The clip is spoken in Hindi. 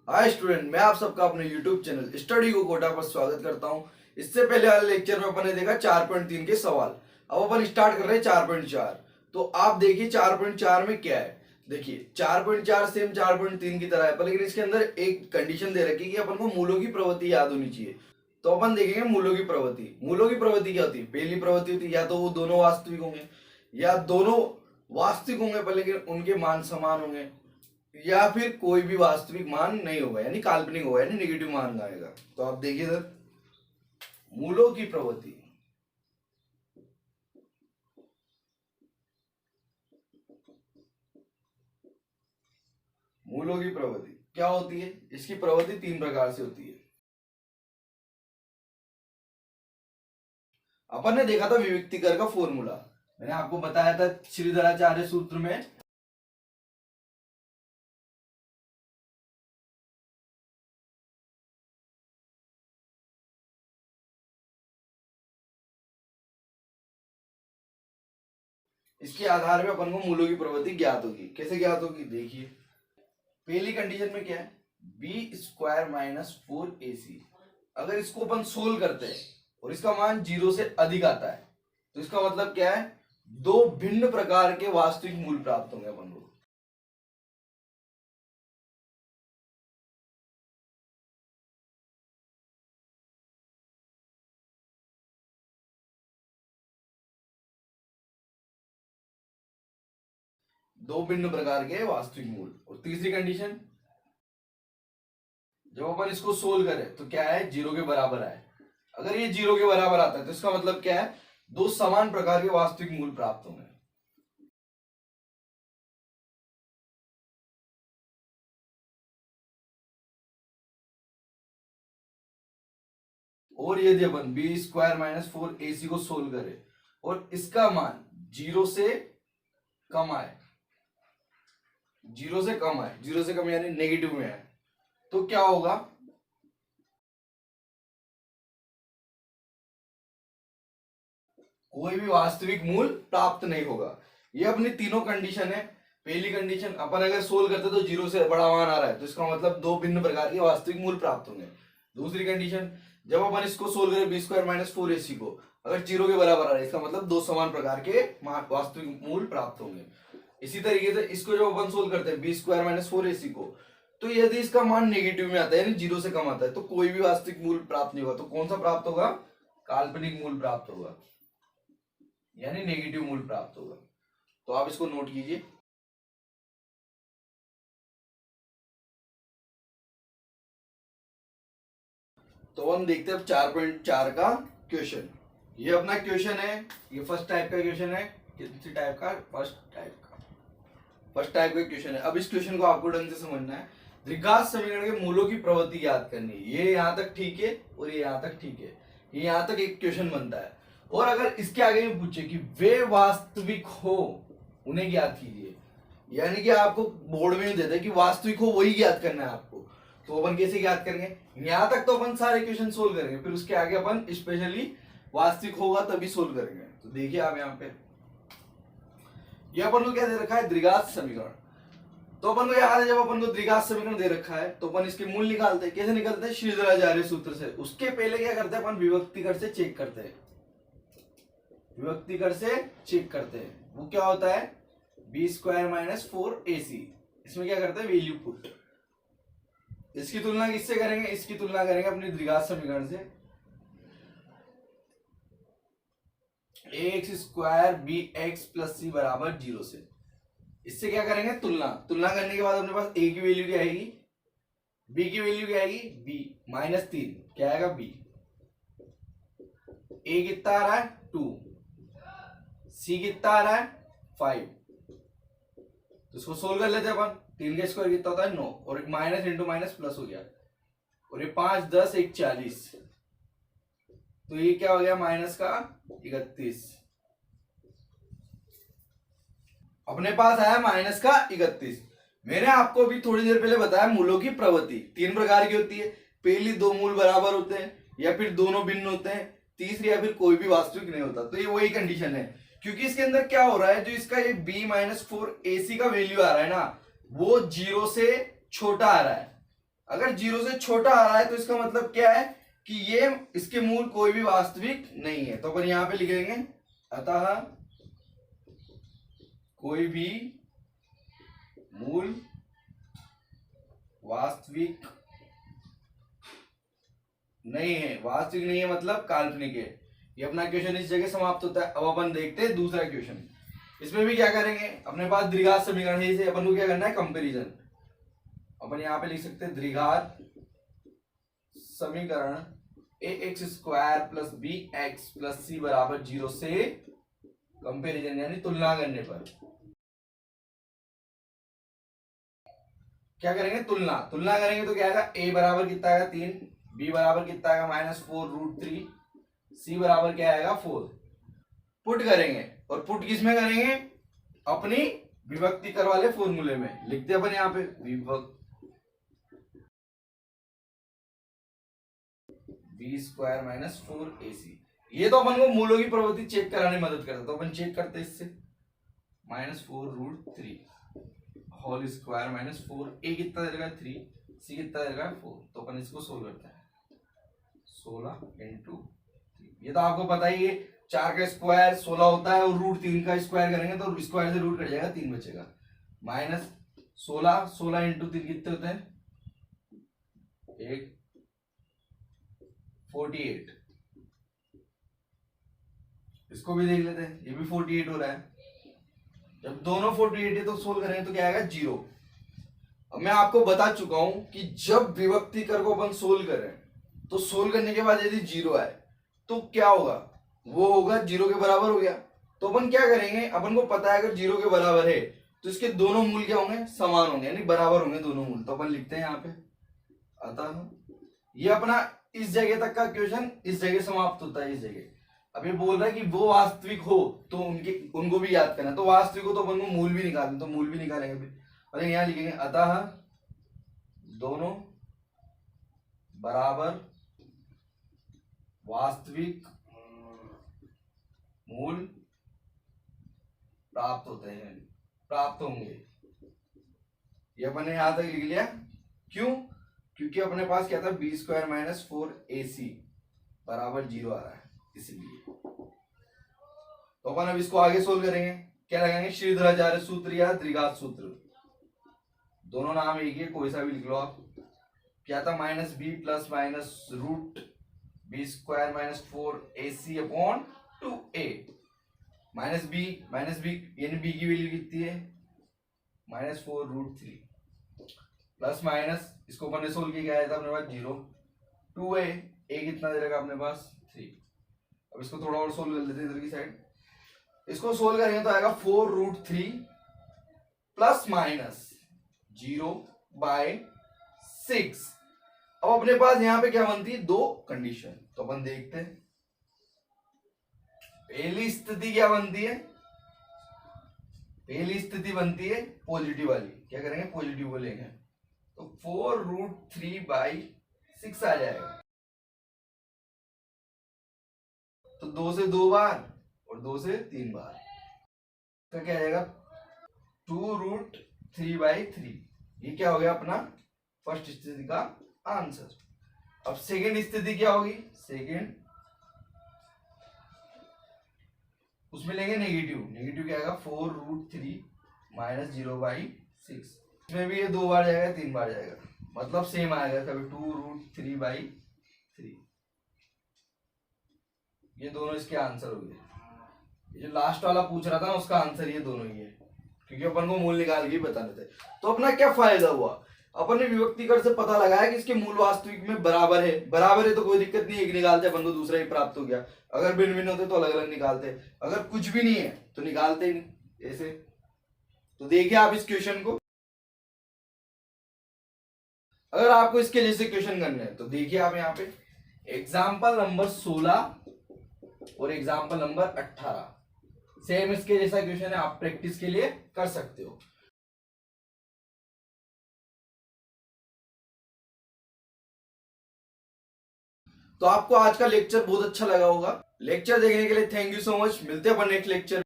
हाय स्टूडेंट, मैं आप सबका अपने YouTube चैनल स्टडी को कोटा पर स्वागत करता हूं। इससे पहले वाले लेक्चर में अपन ने देखा 4.3 के सवाल। अब अपन स्टार्ट कर रहे हैं 4.4। तो आप देखिए 4.4 में क्या है। देखिए 4.4 सेम 4.3 की तरह है, पर लेकिन इसके अंदर एक कंडीशन दे रखी है कि अपन को मूलों की प्रवृत्ति याद होनी चाहिए। तो अपन देखेंगे मूलों की प्रवृत्ति। मूलों की प्रवृत्ति क्या होती है? पहली प्रवृत्ति होती है या तो वो दोनों वास्तविक होंगे, या दोनों वास्तविक होंगे पर लेकिन उनके मान समान होंगे, या फिर कोई भी वास्तविक मान नहीं होगा यानी काल्पनिक होगा यानी नेगेटिव मान आएगा। तो आप देखिए सर, मूलों की प्रवृत्ति। मूलों की प्रवृत्ति क्या होती है? इसकी प्रवृत्ति तीन प्रकार से होती है। अपन ने देखा था विविक्तिकर का फॉर्मूला, मैंने आपको बताया था श्रीधराचार्य सूत्र में। इसके आधार पे अपन को मूलों की प्रवृत्ति ज्ञात होगी। कैसे ज्ञात होगी? देखिए पहली कंडीशन में क्या है, बी स्क्वायर माइनस 4ac। अगर इसको अपन सोल्व करते हैं और इसका मान 0 से अधिक आता है तो इसका मतलब क्या है, दो भिन्न प्रकार के वास्तविक मूल प्राप्त होंगे अपन को। दो भिन्न प्रकार के वास्तविक मूल। और तीसरी कंडीशन, जब अपन इसको सोल्व करें तो क्या है, 0 के बराबर आए। अगर ये 0 के बराबर आता है तो इसका मतलब क्या है, दो समान प्रकार के वास्तविक मूल प्राप्त होंगे। और यदि अपन बी स्क्वायर माइनस 4ac को सोल्व करें और इसका मान 0 से कम आए, 0 से कम आए, 0 से कम यानी नेगेटिव में आए, तो क्या होगा, कोई भी वास्तविक मूल प्राप्त नहीं होगा। ये अपनी तीनों कंडीशन है। पहली कंडीशन, अपन अगर सोल्व करते तो 0 से बड़ा मान आ रहा है तो इसका मतलब दो भिन्न प्रकार के वास्तविक मूल प्राप्त होंगे। दूसरी कंडीशन, जब अपन इसको सोल्व करें बी स्क्वायर माइनस 4ac को, अगर 0 के बराबर आ रहा है इसका मतलब दो समान प्रकार के वास्तविक मूल प्राप्त होंगे। इसी तरीके से इसको जब अपन सोल्व करते हैं बी स्क्वायर माइनस 4ac को, तो यदि इसका मान नेगेटिव में आता है यानी 0 से कम आता है तो कोई भी वास्तविक मूल प्राप्त नहीं होगा। तो कौन सा प्राप्त होगा? काल्पनिक मूल प्राप्त होगा यानी नेगेटिव मूल प्राप्त होगा। तो आप इसको नोट कीजिए। तो हम देखते हैं 4.4 का क्वेश्चन। ये अपना क्वेश्चन है, ये फर्स्ट टाइप का क्वेश्चन है। किसी टाइप का? फर्स्ट टाइप का क्वेश्चन है। अब इस क्वेश्चन को आपको ढंग से समझना है। द्विघात समीकरण के मूलों की प्रवृत्ति याद करनी है। ये यहां तक ठीक है और ये यहां तक ठीक है। ये यहां तक एक क्वेश्चन बनता है। और अगर इसके आगे में पूछे कि वे वास्तविक हो उन्हें ज्ञात कीजिए, यानी कि आपको बोर्ड में देता है कि वास्तविक हो वही ज्ञात करना है आपको, तो अपन कैसे ज्ञात करेंगे? यहां तक तो अपन सारे क्वेश्चन सोल्व करेंगे, फिर उसके आगे अपन स्पेशली वास्तविक होगा तभी सोल्व करेंगे। तो देखिए आप यहाँ पे, ये अपन को क्या दे रखा है, द्विघात समीकरण। तो अपन को याद है जब अपन को द्विघात समीकरण दे रखा है तो अपन इसके मूल निकालते हैं। कैसे निकालते हैं? श्रीधराचार्य सूत्र से। उसके पहले क्या करते हैं अपन, विभक्तिकर से चेक करते हैं। विभक्तिकर से चेक करते हैं, वो क्या होता है, बी स्क्वायर माइनस 4ac। इसमें क्या करते हैं, वैल्यू पुट। इसकी तुलना किससे करेंगे? इसकी तुलना करेंगे अपनी द्विघात समीकरण से, ax square b x plus c बराबर 0 से। इससे क्या करेंगे, तुलना। तुलना करने के बाद अपने पास a की वैल्यू क्या आएगी, b की वैल्यू क्या आएगी, b माइनस 3 क्या आएगा, b। a कितना आ रहा है, 2, c कितना आ रहा है, 5। तो इसको सोल्व कर लेते हैं अपन। 3 का स्क्वायर कितना होता है, 9, और माइनस इंटू माइनस प्लस हो गया, और ये 5 10 1 40, तो ये क्या हो गया, माइनस का 31। अपने पास आया माइनस का 31। मैंने आपको अभी थोड़ी देर पहले बताया मूलों की प्रवृत्ति तीन प्रकार की होती है। पहली, दो मूल बराबर होते हैं, या फिर दोनों भिन्न होते हैं। तीसरी, या फिर कोई भी वास्तविक नहीं होता। तो ये वही कंडीशन है, क्योंकि इसके अंदर क्या हो रहा है, जो इसका ये b माइनस 4ac का वैल्यू आ रहा है ना, वो 0 से छोटा आ रहा है। अगर 0 से छोटा आ रहा है तो इसका मतलब क्या है कि ये इसके मूल कोई भी वास्तविक नहीं है। तो अपन यहां पे लिखेंगे अतः कोई भी मूल वास्तविक नहीं है। वास्तविक नहीं है मतलब काल्पनिक है। ये अपना क्वेश्चन इस जगह समाप्त होता है। अब अपन देखते हैं दूसरा क्वेश्चन। इसमें भी क्या करेंगे, अपने पास द्विघात समीकरण है, इसे अपन को क्या करना है, कंपैरिजन। अपन यहां पे लिख सकते हैं द्विघात समीकरण ax square plus b x plus c बराबर 0 से कंपैरिजन यानी तुलना करने पर क्या करेंगे, तुलना करेंगे तो क्या आएगा, a बराबर कितना आएगा 3, b बराबर कितना आएगा -4√3, c बराबर क्या आएगा 4। पुट करेंगे और पुट किस में करेंगे, अपनी विभक्ति कर वाले फॉर्मूले में लिखते हैं अपन यहाँ पे b स्क्वायर -4ac। ये तो अपन को मूलों की प्रवृत्ति चेक कराने में मदद करता है, तो अपन चेक करते हैं इससे -4√3 होल स्क्वायर -4, a कितना दे देगा 3, c कितना दे देगा 4। तो अपन इसको सोल्व करते हैं 16 × 3। ये तो आपको पता ही है 4 का स्क्वायर 16 होता है और √3 का स्क्वायर करेंगे तो स्क्वायर से रूट कट जाएगा, 3 बचेगा। -16 16 × 3 कितने होते हैं 48। इसको भी देख लेते हैं, ये भी 48 हो रहा है। जब दोनों 48 है तो सोल्व करेंगे तो क्या आएगा 0। अब मैं आपको बता चुका हूं कि जब विभक्ति कर को अपन सोल्व करें तो सोल्व करने के बाद यदि 0 आए तो क्या होगा, वो होगा 0 के बराबर हो गया। तो अपन क्या करेंगे, अपन को पता है अगर 0 के बराबर है तो इसके दोनों मूल क्या होंगे, समान होंगे यानी बराबर होंगे दोनों मूल। तो अपन लिखते हैं यहाँ पे अतः ये अपना इस जगह तक का क्वेश्चन इस जगह समाप्त होता है। इस जगह अब ये बोल रहा है कि वो वास्तविक हो तो उनको भी याद करना। तो वास्तविक हो तो अपन को मूल भी निकालना, तो मूल भी निकालेंगे फिर। और यहाँ लिखेंगे अतः दोनों बराबर वास्तविक मूल प्राप्त होते हैं, प्राप्त होंगे। ये अपन ने यहां तक लिख लिया। क्यों, क्योंकि अपने पास क्या था b स्क्वायर -4ac बराबर 0 आ रहा है इसलिए। तो अपन अब इसको आगे सोल्व करेंगे, क्या लगाएंगे, श्रीधराचार्य सूत्र या द्विघात सूत्र, दोनों नाम एक ही, कोई सा भी लिख लो आप। क्या था -b plus √b square -4ac upon 2a -b यानी b की वैल्यू कितनी है -4√3 प्लस माइनस इसको अपन ने सोल्व किया, क्या आया था अपने पास 0, 2a कितना दे रखा अपने पास 3। अब इसको थोड़ा और सोल्व कर लेते हैं इधर की साइड। इसको सोल्व करेंगे तो आएगा 4√3 प्लस माइनस 0/6। अब अपने पास यहां पे क्या बनती है, दो कंडीशन। तो अपन देखते हैं पहली स्थिति क्या बनती है, पहली स्थिति बनती है पॉजिटिव वाली। क्या करेंगे, पॉजिटिव बोलेंगे तो 4√3/6 आ जाएगा। तो 2 से 2 बार और 2 से 3 बार तो क्या आ जाएगा 2√3/3। ये क्या हो गया अपना फर्स्ट स्थिति का आंसर। अब सेकंड स्थिति क्या होगी, सेकंड उसमें लेंगे नेगेटिव क्या आएगा 4√3 -0/6। इसमें भी ये 2 बार जाएगा 3 बार जाएगा, मतलब सेम आएगा कभी 2√3/3। ये दोनों इसके आंसर हो गए। ये जो लास्ट वाला पूछ रहा था ना उसका आंसर ये दोनों ही है, क्योंकि अपन को मूल निकाल के बता देते। तो अपना क्या फायदा हुआ, अपन ने विभक्ति कर से पता लगाया कि इसके मूल वास्तविक में बराबर है तो कोई दिक्कत नहीं, एक निकालते अपन को दूसरा ही प्राप्त हो गया। अगर भिन्न भिन्न होते तो अलग अलग निकालते, अगर कुछ भी नहीं है तो निकालते ही नहीं ऐसे। तो देखिए आप इस क्वेश्चन को, अगर आपको इसके जैसे क्वेश्चन करने हैं तो देखिए आप यहाँ पे एग्जाम्पल नंबर 16 और एग्जाम्पल नंबर 18 सेम इसके जैसा क्वेश्चन है, आप प्रैक्टिस के लिए कर सकते हो। तो आपको आज का लेक्चर बहुत अच्छा लगा होगा। लेक्चर देखने के लिए थैंक यू सो मच। मिलते हैं अपन नेक्स्ट लेक्चर।